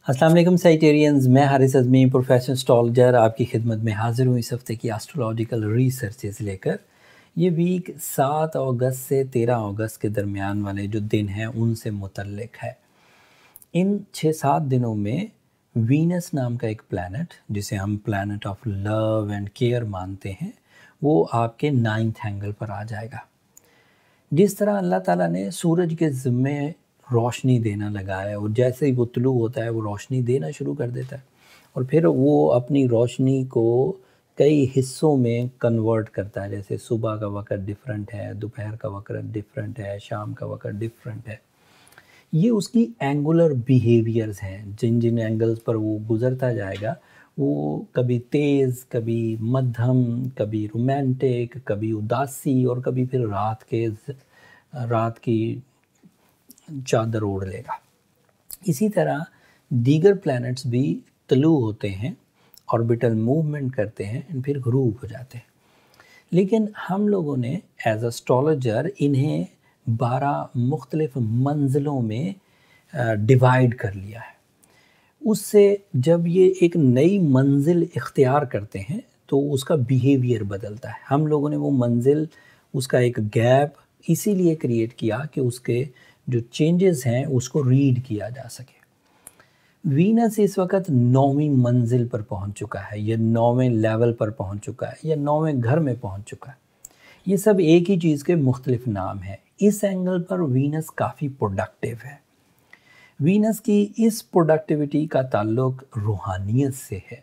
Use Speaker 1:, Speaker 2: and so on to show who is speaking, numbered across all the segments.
Speaker 1: अस्सलाम वालेकुम साइटेरियंस, मैं हारिस अज़मी प्रोफेशनल एस्ट्रोलॉजर आपकी खिदमत में हाज़िर हूँ इस हफ़्ते की एस्ट्रोलॉजिकल रिसर्चेस लेकर। ये वीक 7 अगस्त से 13 अगस्त के दरमियान वाले जो दिन हैं उनसे मुतल्लिक है। इन 6-7 दिनों में वीनस नाम का एक प्लैनेट, जिसे हम planet of love and care मानते हैं, वो आपके 9th एंगल पर आ जाएगा। जिस तरह अल्लाह ताला ने सूरज के ज़िम्मे रोशनी देना लगाया है और जैसे ही वो तुलू होता है वो रोशनी देना शुरू कर देता है और फिर वो अपनी रोशनी को कई हिस्सों में कन्वर्ट करता है। जैसे सुबह का वक़्त डिफरेंट है, दोपहर का वक़्त डिफरेंट है, शाम का वक़्त डिफरेंट है। ये उसकी एंगुलर बिहेवियर्स हैं, जिन जिन एंगल्स पर वो गुज़रता जाएगा वो कभी तेज़, कभी मध्यम, कभी रोमांटिक, कभी उदासी और कभी फिर रात की चादर ओढ़ लेगा। इसी तरह दीगर प्लैनेट्स भी तलू होते हैं, ऑर्बिटल मूवमेंट करते हैं और फिर ग्रूव हो जाते हैं। लेकिन हम लोगों ने एज एस्ट्रोलॉजर इन्हें 12 मुख्तलिफ मंजिलों में डिवाइड कर लिया है। उससे जब ये एक नई मंजिल इख्तियार करते हैं तो उसका बिहेवियर बदलता है। हम लोगों ने वो मंजिल, उसका एक गैप इसीलिए क्रिएट किया कि उसके जो चेंजेस हैं उसको रीड किया जा सके। वीनस इस वक्त 9वीं मंजिल पर पहुंच चुका है, या 9वें लेवल पर पहुंच चुका है, या 9वें घर में पहुंच चुका है। ये सब एक ही चीज़ के मुख्तलिफ नाम हैं। इस एंगल पर वीनस काफ़ी प्रोडक्टिव है। वीनस की इस प्रोडक्टिविटी का ताल्लुक रूहानियत से है,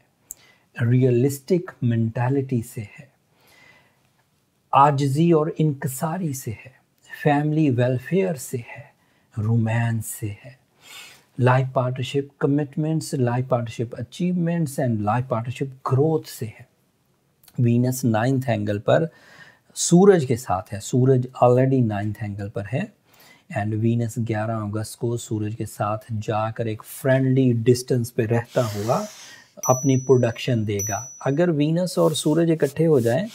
Speaker 1: रियलिस्टिक मेंटालिटी से है, आजिज़ी और इनकसारी से है, फैमिली वेलफेयर से है, रोमांस से है, life partnership commitments, life partnership achievements and life partnership growth से है। वीनस 9th एंगल पर सूरज के साथ है। सूरज ऑलरेडी 9th एंगल पर है एंड वीनस 11 अगस्त को सूरज के साथ जाकर एक फ्रेंडली डिस्टेंस पे रहता हुआ अपनी प्रोडक्शन देगा। अगर वीनस और सूरज इकट्ठे हो जाएं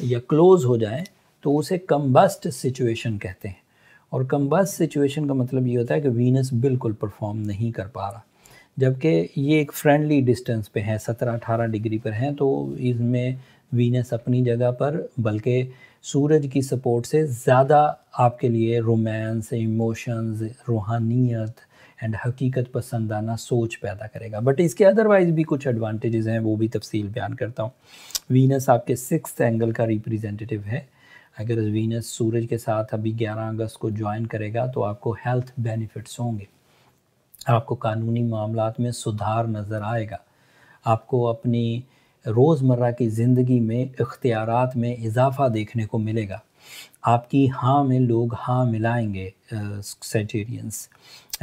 Speaker 1: या क्लोज हो जाएं तो उसे कम्बस्ट सिचुएशन कहते हैं। और कम्बस्ट सिचुएशन का मतलब ये होता है कि वीनस बिल्कुल परफॉर्म नहीं कर पा रहा, जबकि ये एक फ्रेंडली डिस्टेंस पे है, 17-18 डिग्री पर है, तो इसमें वीनस अपनी जगह पर बल्कि सूरज की सपोर्ट से ज़्यादा आपके लिए रोमांस, इमोशंस, रूहानियत एंड हकीकत पसंदाना सोच पैदा करेगा। बट इसके अदरवाइज़ भी कुछ एडवांटेजेस हैं, वो भी तफसील बयान करता हूँ। वीनस आपके 6th एंगल का रिप्रेजेंटेटिव है। अगर वीनस सूरज के साथ अभी 11 अगस्त को ज्वाइन करेगा तो आपको हेल्थ बेनिफिट्स होंगे, आपको कानूनी मामलात में सुधार नज़र आएगा, आपको अपनी रोज़मर्रा की ज़िंदगी में इख्तियारात में इजाफ़ा देखने को मिलेगा, आपकी हाँ में लोग हाँ मिलाएंगे सैजिटेरियंस।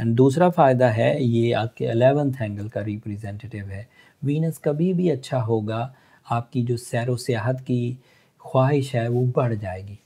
Speaker 1: एंड दूसरा फ़ायदा है, ये आपके 11th एंगल का रिप्रेजेंटेटिव है। वीनस कभी भी अच्छा होगा, आपकी जो सैर व सियाहत की ख्वाहिश है वो बढ़ जाएगी।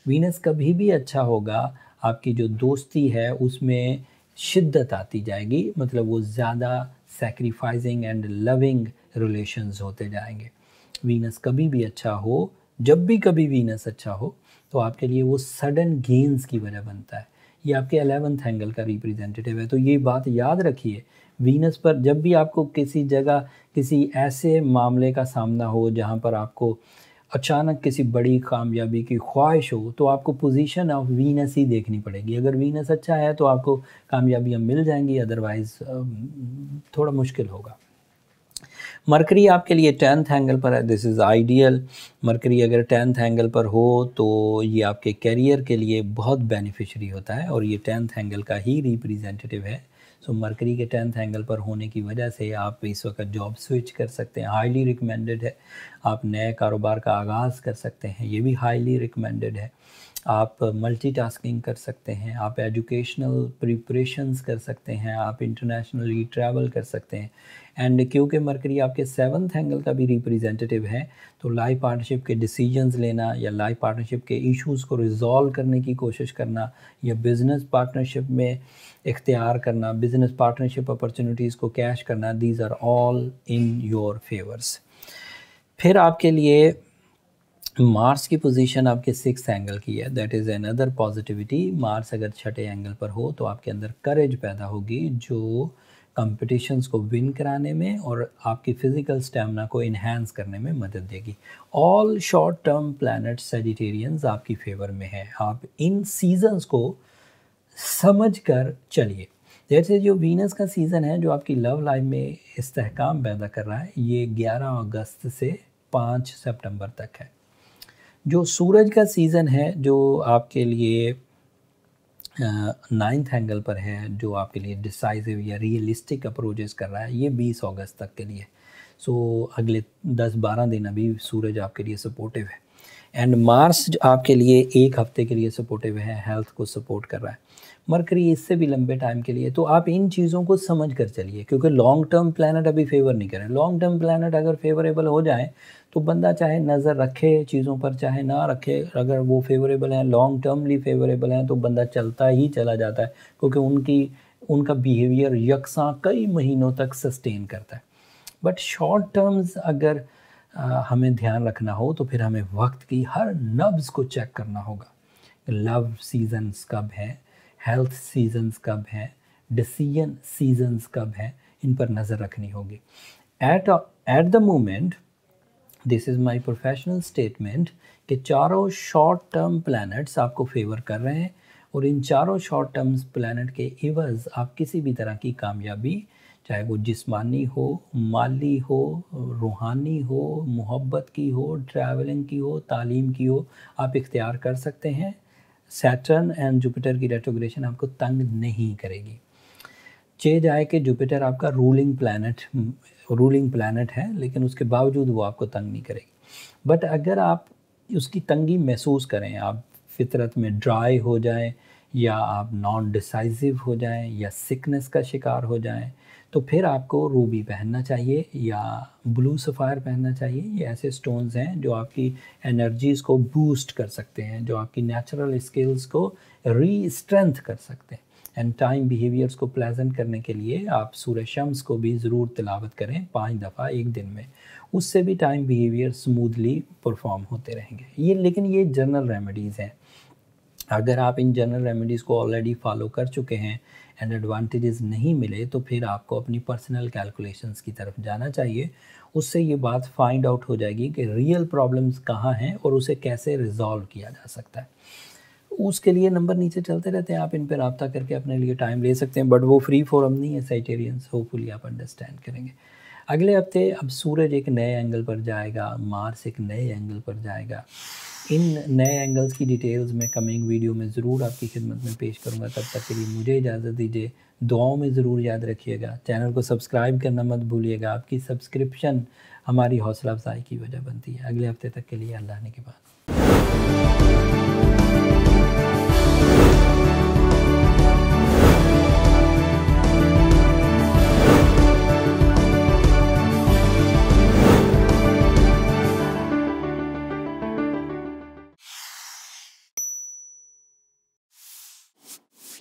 Speaker 1: वीनस कभी भी अच्छा होगा, आपकी जो दोस्ती है उसमें शिद्दत आती जाएगी, मतलब वो ज़्यादा सैक्रिफाइसिंग एंड लविंग रिलेशंस होते जाएंगे। वीनस कभी भी अच्छा हो, जब भी कभी वीनस अच्छा हो तो आपके लिए वो सडन गेन्स की वजह बनता है। ये आपके 11th एंगल का रिप्रेजेंटेटिव है। तो ये बात याद रखिए, वीनस पर जब भी आपको किसी जगह किसी ऐसे मामले का सामना हो जहाँ पर आपको अचानक किसी बड़ी कामयाबी की ख्वाहिश हो तो आपको पोजीशन ऑफ वीनस ही देखनी पड़ेगी। अगर वीनस अच्छा है तो आपको कामयाबियाँ मिल जाएंगी, अदरवाइज़ थोड़ा मुश्किल होगा। मरकरी आपके लिए 10th एंगल पर है, दिस इज़ आइडियल। मरकरी अगर 10th एंगल पर हो तो ये आपके करियर के लिए बहुत बेनिफिशरी होता है और ये 10th एंगल का ही रिप्रेजेंटेटिव है। सो मरकरी के 10th एंगल पर होने की वजह से आप इस वक्त जॉब स्विच कर सकते हैं, हाईली रिकमेंडेड है। आप नए कारोबार का आगाज़ कर सकते हैं, ये भी हाईली रिकमेंडेड है। आप मल्टीटास्किंग कर सकते हैं, आप एजुकेशनल प्रिपरेशंस कर सकते हैं, आप इंटरनेशनली ट्रैवल कर सकते हैं। एंड क्योंकि मरकरी आपके 7th एंगल का भी रिप्रेजेंटेटिव है तो लाइफ पार्टनरशिप के डिसीजंस लेना या लाइफ पार्टनरशिप के इश्यूज़ को रिजॉल्व करने की कोशिश करना या बिज़नेस पार्टनरशिप में इख्तियार करना, बिज़नेस पार्टनरशिप अपॉर्चुनिटीज़ को कैश करना, these are all in your favours. फिर आपके लिए मार्स की पोजीशन आपके 6th एंगल की है, that is another positivity. Mars अगर 6ठे एंगल पर हो तो आपके अंदर करेज पैदा होगी जो कॉम्पिटिशन्स को विन कराने में और आपकी फ़िज़िकल स्टैमिना को इन्हांस करने में मदद देगी। All short term planet Sagittarians आपकी फेवर में है। आप इन सीजन्स को समझ कर चलिए। जैसे जो वीनस का सीज़न है जो आपकी लव लाइफ में इस्तेहकाम पैदा कर रहा है, ये 11 अगस्त से 5 सितंबर तक है। जो सूरज का सीज़न है जो आपके लिए 9th एंगल पर है, जो आपके लिए डिसाइसिव या रियलिस्टिक अप्रोचेस कर रहा है, ये 20 अगस्त तक के लिए। सो अगले 10-12 दिन अभी सूरज आपके लिए सपोर्टिव है। एंड मार्स आपके लिए 1 हफ्ते के लिए सपोर्टिव है, हेल्थ को सपोर्ट कर रहा है। मरकरी इससे भी लंबे टाइम के लिए। तो आप इन चीज़ों को समझ कर चलिए, क्योंकि लॉन्ग टर्म प्लैनेट अभी फेवर नहीं करें। लॉन्ग टर्म प्लैनेट अगर फेवरेबल हो जाए तो बंदा चाहे नज़र रखे चीज़ों पर चाहे ना रखे, अगर वो फेवरेबल हैं, लॉन्ग टर्मली फेवरेबल हैं, तो बंदा चलता ही चला जाता है, क्योंकि उनका बिहेवियर यकसां कई महीनों तक सस्टेन करता है। बट शॉर्ट टर्म्स अगर हमें ध्यान रखना हो तो फिर हमें वक्त की हर नब्ज़ को चेक करना होगा। लव सीजन्स कब हैं, हेल्थ सीजन्स कब हैं, डिसीजन सीजन्स कब हैं, इन पर नज़र रखनी होगी। At the moment this is my professional statement कि चारों शॉर्ट टर्म प्लैनेट्स आपको फेवर कर रहे हैं और इन चारों शॉर्ट टर्म्स प्लैनेट के इवज़ आप किसी भी तरह की कामयाबी, चाहे वो जिस्मानी हो, माली हो, रूहानी हो, मोहब्बत की हो, ट्रैवलिंग की हो, तालीम की हो, आप इख्तियार कर सकते हैं। सैटर्न एंड जुपिटर की रेट्रोग्रेशन आपको तंग नहीं करेगी। चे जाए कि जुपिटर आपका रूलिंग प्लैनेट है, लेकिन उसके बावजूद वो आपको तंग नहीं करेगी। बट अगर आप उसकी तंगी महसूस करें, आप फितरत में ड्राई हो जाएं, या आप नॉन डिसाइसिव हो जाएं, या सिकनेस का शिकार हो जाएं, तो फिर आपको रूबी पहनना चाहिए या ब्लू सफ़ायर पहनना चाहिए। ये ऐसे स्टोन्स हैं जो आपकी एनर्जीज़ को बूस्ट कर सकते हैं, जो आपकी नेचुरल स्किल्स को री-स्ट्रेंथ कर सकते हैं। एंड टाइम बिहेवियर्स को प्लेजेंट करने के लिए आप सूरह शम्स को भी ज़रूर तिलावत करें 5 दफ़ा एक दिन में, उससे भी टाइम बिहेवियर स्मूथली परफॉर्म होते रहेंगे। लेकिन ये जनरल रेमेडीज़ हैं। अगर आप इन जनरल रेमेडीज़ को ऑलरेडी फॉलो कर चुके हैं एंड एडवांटेजेस नहीं मिले, तो फिर आपको अपनी पर्सनल कैलकुलेशंस की तरफ जाना चाहिए। उससे ये बात फाइंड आउट हो जाएगी कि रियल प्रॉब्लम्स कहाँ हैं और उसे कैसे रिजॉल्व किया जा सकता है। उसके लिए नंबर नीचे चलते रहते हैं, आप इन पर रब्ता करके अपने लिए टाइम ले सकते हैं, बट वो फ्री फोरम नहीं है साइटेरियंस, होपफुली आप अंडरस्टैंड करेंगे। अगले हफ्ते अब सूरज एक नए एंगल पर जाएगा, मार्स एक नए एंगल पर जाएगा। इन नए एंगल्स की डिटेल्स मैं कमिंग वीडियो में ज़रूर आपकी खिदमत में पेश करूँगा। तब तक के लिए मुझे इजाज़त दीजिए। दुआओं में ज़रूर याद रखिएगा। चैनल को सब्सक्राइब करना मत भूलिएगा। आपकी सब्सक्रिप्शन हमारी हौसला अफजाई की वजह बनती है। अगले हफ्ते तक के लिए अल्लाह ने के बाद।